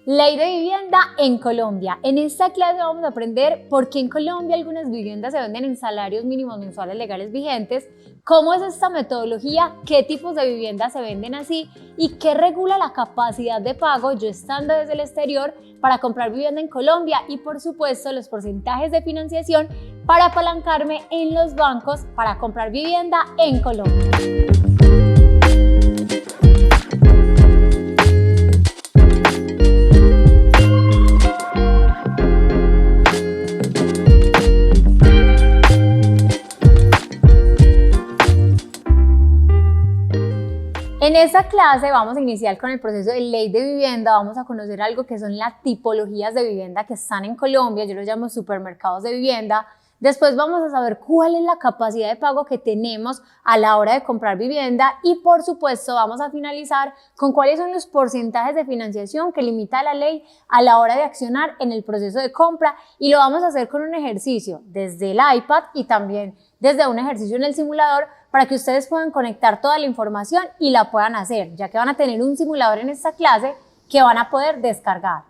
Ley de vivienda en Colombia. En esta clase vamos a aprender por qué en Colombia algunas viviendas se venden en salarios mínimos mensuales legales vigentes, cómo es esta metodología, qué tipos de viviendas se venden así y qué regula la capacidad de pago yo estando desde el exterior para comprar vivienda en Colombia y por supuesto los porcentajes de financiación para apalancarme en los bancos para comprar vivienda en Colombia. En esta clase vamos a iniciar con el proceso de ley de vivienda, vamos a conocer algo que son las tipologías de vivienda que están en Colombia, yo los llamo supermercados de vivienda. Después vamos a saber cuál es la capacidad de pago que tenemos a la hora de comprar vivienda y por supuesto vamos a finalizar con cuáles son los porcentajes de financiación que limita la ley a la hora de accionar en el proceso de compra y lo vamos a hacer con un ejercicio desde el iPad y también desde un ejercicio en el simulador para que ustedes puedan conectar toda la información y la puedan hacer, ya que van a tener un simulador en esta clase que van a poder descargar.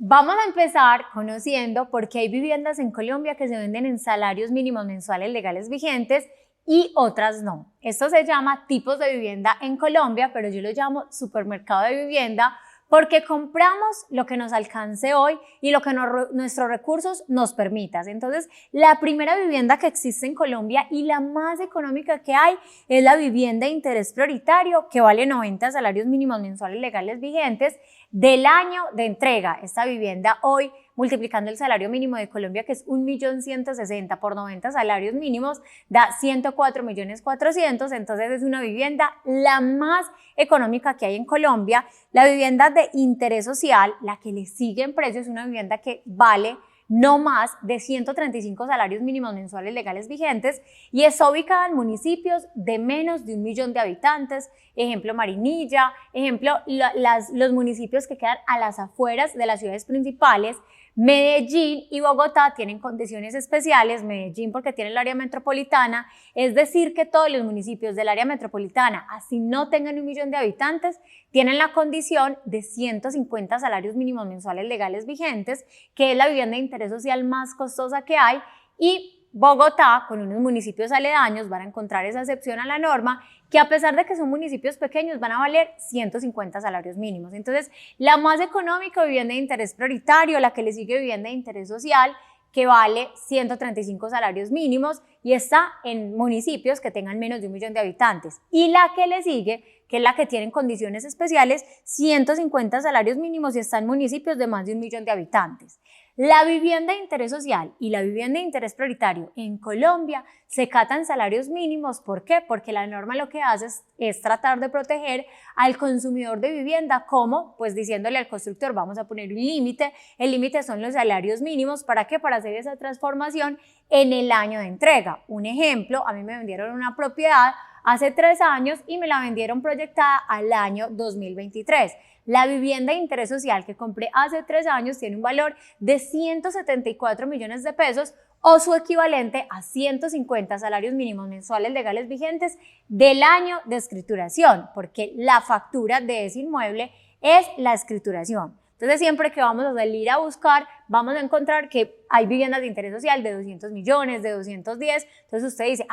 Vamos a empezar conociendo por qué hay viviendas en Colombia que se venden en salarios mínimos mensuales legales vigentes y otras no. Esto se llama tipos de vivienda en Colombia, pero yo lo llamo supermercado de vivienda porque compramos lo que nos alcance hoy y lo que nuestros recursos nos permitan. Entonces, la primera vivienda que existe en Colombia y la más económica que hay es la vivienda de interés prioritario que vale 90 salarios mínimos mensuales legales vigentes del año de entrega. Esta vivienda hoy, multiplicando el salario mínimo de Colombia, que es 1.160.000 por 90 salarios mínimos, da 104.400.000, entonces es una vivienda la más económica que hay en Colombia. La vivienda de interés social, la que le sigue en precio, es una vivienda que vale no más de 135 salarios mínimos mensuales legales vigentes y está ubicada en municipios de menos de 1 millón de habitantes, ejemplo Marinilla, ejemplo los municipios que quedan a las afueras de las ciudades principales. Medellín y Bogotá tienen condiciones especiales, Medellín porque tiene el área metropolitana, es decir que todos los municipios del área metropolitana, así no tengan 1 millón de habitantes, tienen la condición de 150 salarios mínimos mensuales legales vigentes, que es la vivienda de interés social más costosa que hay, y Bogotá, con unos municipios aledaños, van a encontrar esa excepción a la norma, que a pesar de que son municipios pequeños, van a valer 150 salarios mínimos. Entonces, la más económica, vivienda de interés prioritario, la que le sigue vivienda de interés social, que vale 135 salarios mínimos y está en municipios que tengan menos de 1 millón de habitantes. Y la que le sigue, que es la que tiene condiciones especiales, 150 salarios mínimos y está en municipios de más de 1 millón de habitantes. La vivienda de interés social y la vivienda de interés prioritario en Colombia se catan salarios mínimos. ¿Por qué? Porque la norma lo que hace es tratar de proteger al consumidor de vivienda, como pues diciéndole al constructor vamos a poner un límite, el límite son los salarios mínimos. ¿Para qué? Para hacer esa transformación en el año de entrega. Un ejemplo, a mí me vendieron una propiedad hace 3 años y me la vendieron proyectada al año 2023. La vivienda de interés social que compré hace 3 años tiene un valor de 174 millones de pesos o su equivalente a 150 salarios mínimos mensuales legales vigentes del año de escrituración, porque la factura de ese inmueble es la escrituración. Entonces, siempre que vamos a salir a buscar, vamos a encontrar que hay viviendas de interés social de 200 millones, de 210, entonces usted dice,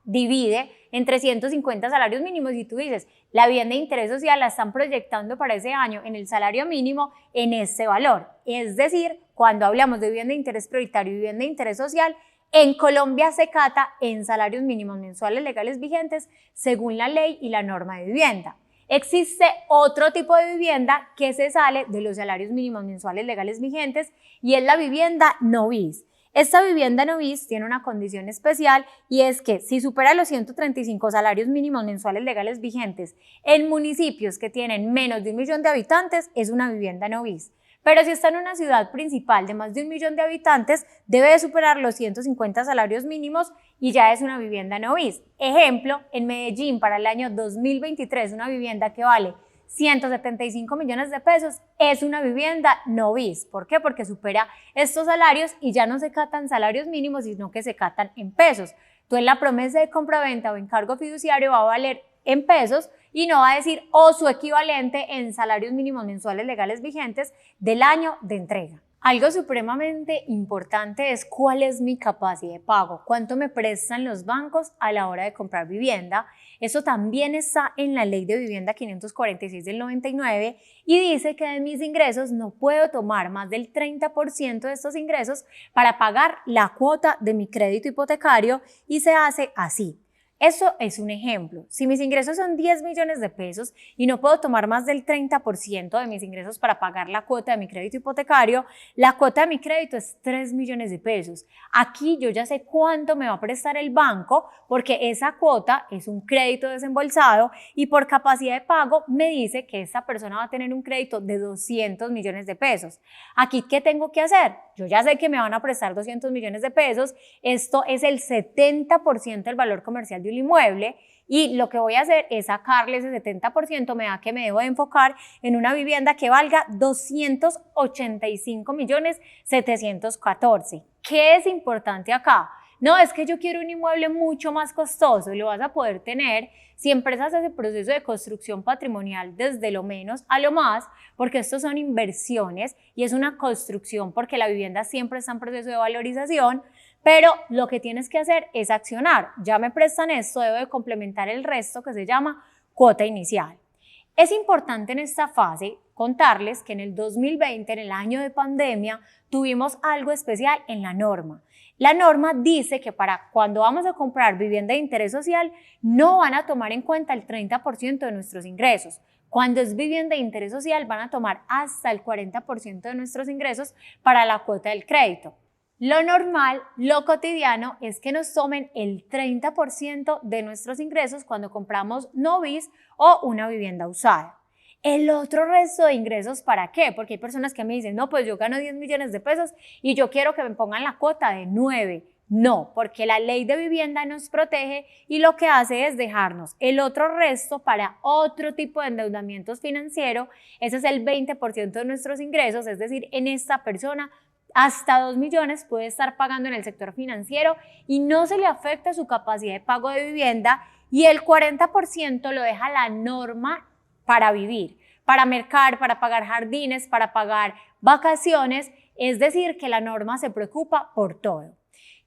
divide entre 150 salarios mínimos y tú dices, la vivienda de interés social la están proyectando para ese año en el salario mínimo en ese valor. Es decir, cuando hablamos de vivienda de interés prioritario y vivienda de interés social, en Colombia se cata en salarios mínimos mensuales legales vigentes según la ley y la norma de vivienda. Existe otro tipo de vivienda que se sale de los salarios mínimos mensuales legales vigentes y es la vivienda no bis. Esta vivienda no bis tiene una condición especial y es que si supera los 135 salarios mínimos mensuales legales vigentes en municipios que tienen menos de 1 millón de habitantes, es una vivienda no bis. Pero si está en una ciudad principal de más de 1 millón de habitantes, debe de superar los 150 salarios mínimos y ya es una vivienda no bis. Ejemplo, en Medellín para el año 2023, una vivienda que vale 175 millones de pesos es una vivienda no bis. ¿Por qué? Porque supera estos salarios y ya no se catan salarios mínimos, sino que se catan en pesos. Entonces la promesa de compraventa o encargo fiduciario va a valer en pesos y no va a decir o su equivalente en salarios mínimos mensuales legales vigentes del año de entrega. Algo supremamente importante es cuál es mi capacidad de pago, cuánto me prestan los bancos a la hora de comprar vivienda. Eso también está en la Ley de Vivienda 546 del 99 y dice que de mis ingresos no puedo tomar más del 30% de estos ingresos para pagar la cuota de mi crédito hipotecario y se hace así. Eso es un ejemplo. Si mis ingresos son 10 millones de pesos y no puedo tomar más del 30% de mis ingresos para pagar la cuota de mi crédito hipotecario, la cuota de mi crédito es 3 millones de pesos. Aquí yo ya sé cuánto me va a prestar el banco porque esa cuota es un crédito desembolsado y por capacidad de pago me dice que esa persona va a tener un crédito de 200 millones de pesos. Aquí, ¿qué tengo que hacer? Yo ya sé que me van a prestar 200 millones de pesos. Esto es el 70% del valor comercial de un inmueble y lo que voy a hacer es sacarle ese 70%, me da que me debo de enfocar en una vivienda que valga 285.714.000. ¿Qué es importante acá? No, es que yo quiero un inmueble mucho más costoso y lo vas a poder tener si empresas ese proceso de construcción patrimonial desde lo menos a lo más, porque estos son inversiones y es una construcción porque la vivienda siempre está en proceso de valorización, pero lo que tienes que hacer es accionar. Ya me prestan esto, debo de complementar el resto que se llama cuota inicial. Es importante en esta fase contarles que en el 2020, en el año de pandemia, tuvimos algo especial en la norma. La norma dice que para cuando vamos a comprar vivienda de interés social no van a tomar en cuenta el 30% de nuestros ingresos. Cuando es vivienda de interés social van a tomar hasta el 40% de nuestros ingresos para la cuota del crédito. Lo normal, lo cotidiano es que nos tomen el 30% de nuestros ingresos cuando compramos novis o una vivienda usada. El otro resto de ingresos, ¿para qué? Porque hay personas que me dicen, no, pues yo gano 10 millones de pesos y yo quiero que me pongan la cuota de 9. No, porque la ley de vivienda nos protege y lo que hace es dejarnos el otro resto para otro tipo de endeudamientos financieros. Ese es el 20% de nuestros ingresos, es decir, en esta persona hasta 2 millones puede estar pagando en el sector financiero y no se le afecta su capacidad de pago de vivienda y el 40% lo deja la norma para vivir, para mercar, para pagar jardines, para pagar vacaciones, es decir, que la norma se preocupa por todo.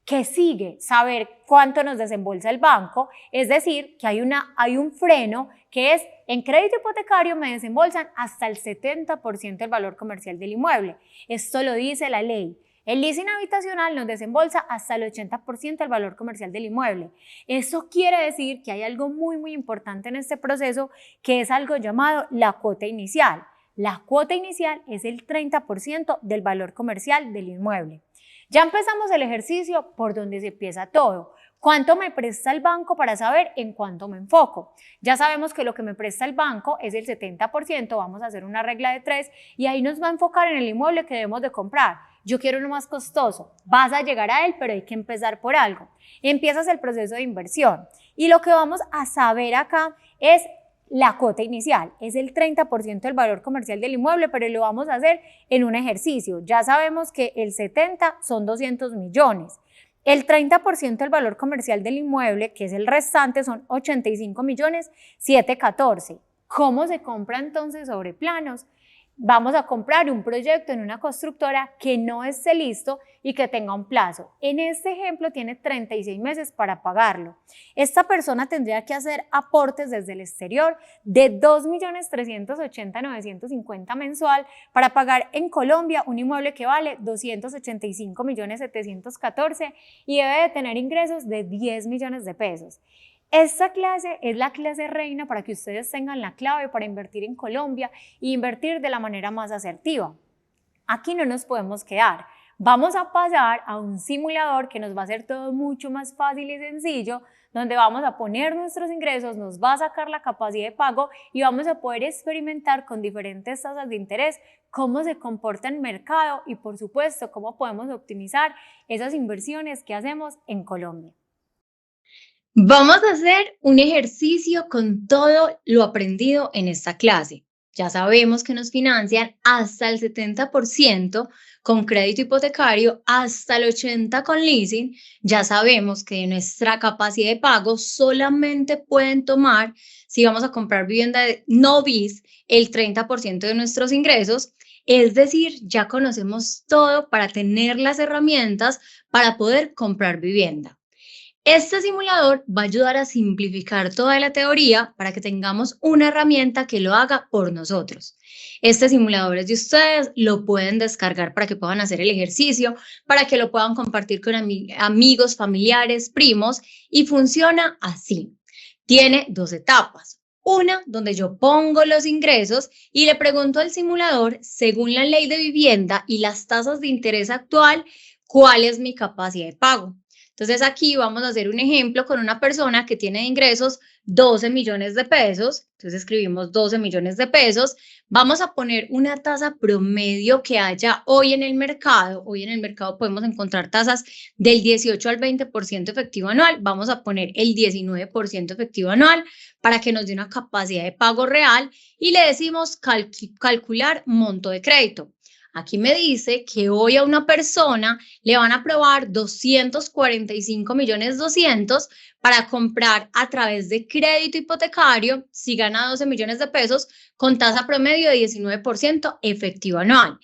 ¿Qué sigue? Saber cuánto nos desembolsa el banco, es decir, que hay un freno que es en crédito hipotecario me desembolsan hasta el 70% del valor comercial del inmueble. Esto lo dice la ley. El leasing habitacional nos desembolsa hasta el 80% del valor comercial del inmueble. Eso quiere decir que hay algo muy importante en este proceso que es algo llamado la cuota inicial. La cuota inicial es el 30% del valor comercial del inmueble. Ya empezamos el ejercicio por donde se empieza todo. ¿Cuánto me presta el banco para saber en cuánto me enfoco? Ya sabemos que lo que me presta el banco es el 70%, vamos a hacer una regla de 3 y ahí nos va a enfocar en el inmueble que debemos de comprar. Yo quiero uno más costoso, vas a llegar a él, pero hay que empezar por algo. Empiezas el proceso de inversión y lo que vamos a saber acá es la cuota inicial, es el 30% del valor comercial del inmueble, pero lo vamos a hacer en un ejercicio. Ya sabemos que el 70 son 200 millones. El 30% del valor comercial del inmueble, que es el restante, son 85.714.000. ¿Cómo se compra entonces sobre planos? Vamos a comprar un proyecto en una constructora que no esté listo y que tenga un plazo. En este ejemplo tiene 36 meses para pagarlo. Esta persona tendría que hacer aportes desde el exterior de 2.380.950 mensual para pagar en Colombia un inmueble que vale 285.714.000 y debe de tener ingresos de 10 millones de pesos. Esta clase es la clase reina para que ustedes tengan la clave para invertir en Colombia e invertir de la manera más asertiva. Aquí no nos podemos quedar. Vamos a pasar a un simulador que nos va a hacer todo mucho más fácil y sencillo, donde vamos a poner nuestros ingresos, nos va a sacar la capacidad de pago y vamos a poder experimentar con diferentes tasas de interés cómo se comporta el mercado y, por supuesto, cómo podemos optimizar esas inversiones que hacemos en Colombia. Vamos a hacer un ejercicio con todo lo aprendido en esta clase. Ya sabemos que nos financian hasta el 70% con crédito hipotecario, hasta el 80% con leasing, ya sabemos que de nuestra capacidad de pago solamente pueden tomar, si vamos a comprar vivienda no bis, el 30% de nuestros ingresos. Es decir, ya conocemos todo para tener las herramientas para poder comprar vivienda. Este simulador va a ayudar a simplificar toda la teoría para que tengamos una herramienta que lo haga por nosotros. Este simulador es de ustedes, lo pueden descargar para que puedan hacer el ejercicio, para que lo puedan compartir con amigos, familiares, primos, y funciona así. Tiene dos etapas. Una donde yo pongo los ingresos y le pregunto al simulador, según la ley de vivienda y las tasas de interés actual, cuál es mi capacidad de pago. Entonces aquí vamos a hacer un ejemplo con una persona que tiene de ingresos 12 millones de pesos. Entonces escribimos 12 millones de pesos. Vamos a poner una tasa promedio que haya hoy en el mercado. Hoy en el mercado podemos encontrar tasas del 18 al 20% efectivo anual. Vamos a poner el 19% efectivo anual para que nos dé una capacidad de pago real y le decimos calcular monto de crédito. Aquí me dice que hoy a una persona le van a aprobar 245.200.000 para comprar a través de crédito hipotecario si gana 12 millones de pesos con tasa promedio de 19% efectivo anual.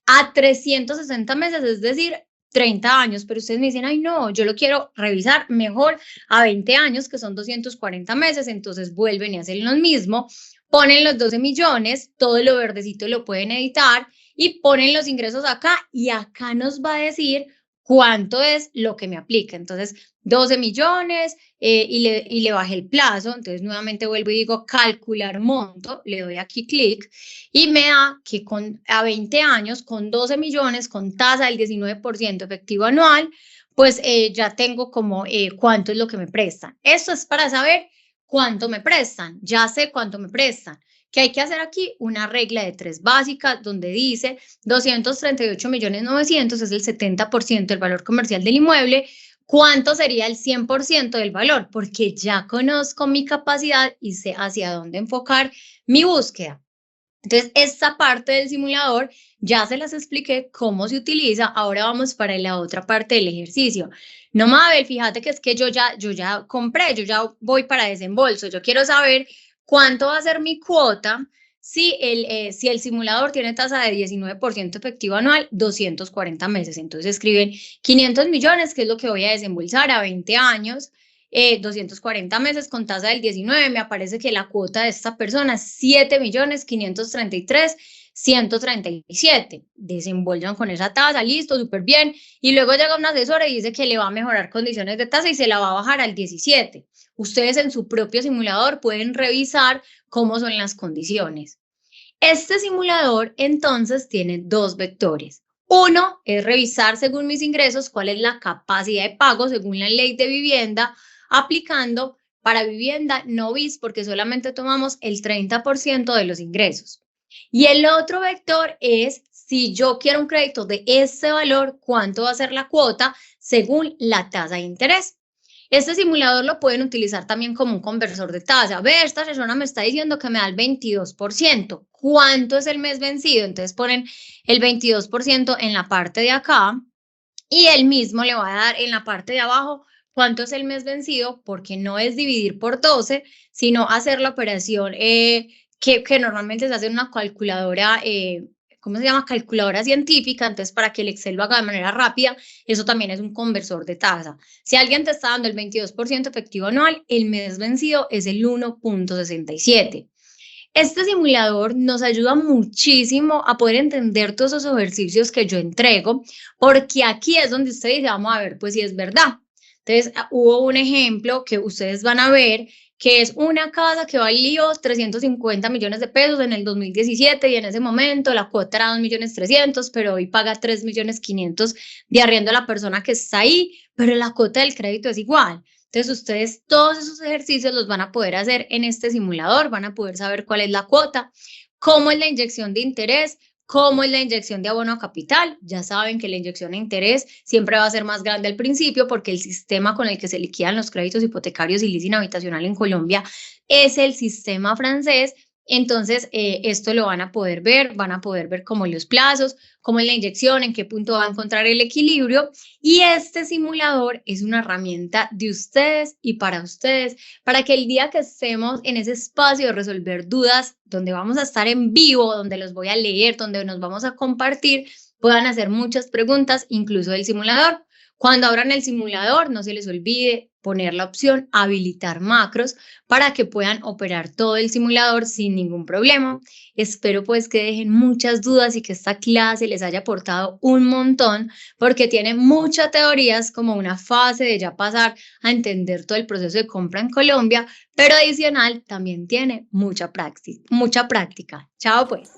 A 360 meses, es decir, 30 años, pero ustedes me dicen, ay no, yo lo quiero revisar mejor a 20 años, que son 240 meses, entonces vuelven y hacen lo mismo, ponen los 12 millones, todo lo verdecito lo pueden editar, y ponen los ingresos acá y acá nos va a decir cuánto es lo que me aplica. Entonces, 12 millones y le bajé el plazo. Entonces, nuevamente vuelvo y digo calcular monto, le doy aquí clic y me da que a 20 años, con 12 millones, con tasa del 19% efectivo anual, pues ya tengo como cuánto es lo que me prestan. Esto es para saber cuánto me prestan. Ya sé cuánto me prestan. ¿Qué hay que hacer aquí? Una regla de 3 básica donde dice 238.900.000 es el 70% del valor comercial del inmueble. ¿Cuánto sería el 100% del valor? Porque ya conozco mi capacidad y sé hacia dónde enfocar mi búsqueda. Entonces, esta parte del simulador ya se las expliqué cómo se utiliza. Ahora vamos para la otra parte del ejercicio. No, Mabel, fíjate que es que yo ya compré, yo ya voy para desembolso. Yo quiero saber cuánto va a ser mi cuota si el simulador tiene tasa de 19% efectivo anual, 240 meses. Entonces escriben 500 millones, que es lo que voy a desembolsar a 20 años. 240 meses con tasa del 19, me aparece que la cuota de esta persona es 7.533.137. Desembolsan con esa tasa, listo, súper bien. Y luego llega un asesor y dice que le va a mejorar condiciones de tasa y se la va a bajar al 17. Ustedes en su propio simulador pueden revisar cómo son las condiciones. Este simulador entonces tiene dos vectores. Uno es revisar según mis ingresos cuál es la capacidad de pago según la ley de vivienda, aplicando para vivienda no bis porque solamente tomamos el 30% de los ingresos. Y el otro vector es si yo quiero un crédito de este valor, cuánto va a ser la cuota según la tasa de interés. Este simulador lo pueden utilizar también como un conversor de tasa. Ve, esta persona me está diciendo que me da el 22%. ¿Cuánto es el mes vencido? Entonces ponen el 22% en la parte de acá y él mismo le va a dar en la parte de abajo cuánto es el mes vencido, porque no es dividir por 12, sino hacer la operación que normalmente se hace en una calculadora, ¿cómo se llama? Calculadora científica. Entonces, para que el Excel lo haga de manera rápida, eso también es un conversor de tasa. Si alguien te está dando el 22% efectivo anual, el mes vencido es el 1.67. Este simulador nos ayuda muchísimo a poder entender todos esos ejercicios que yo entrego, porque aquí es donde ustedes dicen, vamos a ver, pues si es verdad. Entonces, hubo un ejemplo que ustedes van a ver, que es una casa que valió 350 millones de pesos en el 2017 y en ese momento la cuota era 2.300.000, pero hoy paga 3.500.000 de arriendo a la persona que está ahí, pero la cuota del crédito es igual. Entonces, ustedes todos esos ejercicios los van a poder hacer en este simulador, van a poder saber cuál es la cuota, cómo es la inyección de interés, cómo es la inyección de abono a capital. Ya saben que la inyección de interés siempre va a ser más grande al principio porque el sistema con el que se liquidan los créditos hipotecarios y leasing habitacional en Colombia es el sistema francés, Entonces, esto lo van a poder ver como los plazos, cómo es la inyección, en qué punto va a encontrar el equilibrio. Y este simulador es una herramienta de ustedes y para que el día que estemos en ese espacio de resolver dudas, donde vamos a estar en vivo, donde los voy a leer, donde nos vamos a compartir, puedan hacer muchas preguntas, incluso del simulador. Cuando abran el simulador, no se les olvide poner la opción habilitar macros para que puedan operar todo el simulador sin ningún problema. Espero pues que dejen muchas dudas y que esta clase les haya aportado un montón, porque tiene muchas teorías como una fase de ya pasar a entender todo el proceso de compra en Colombia, pero adicional también tiene mucha práctica. Chao pues.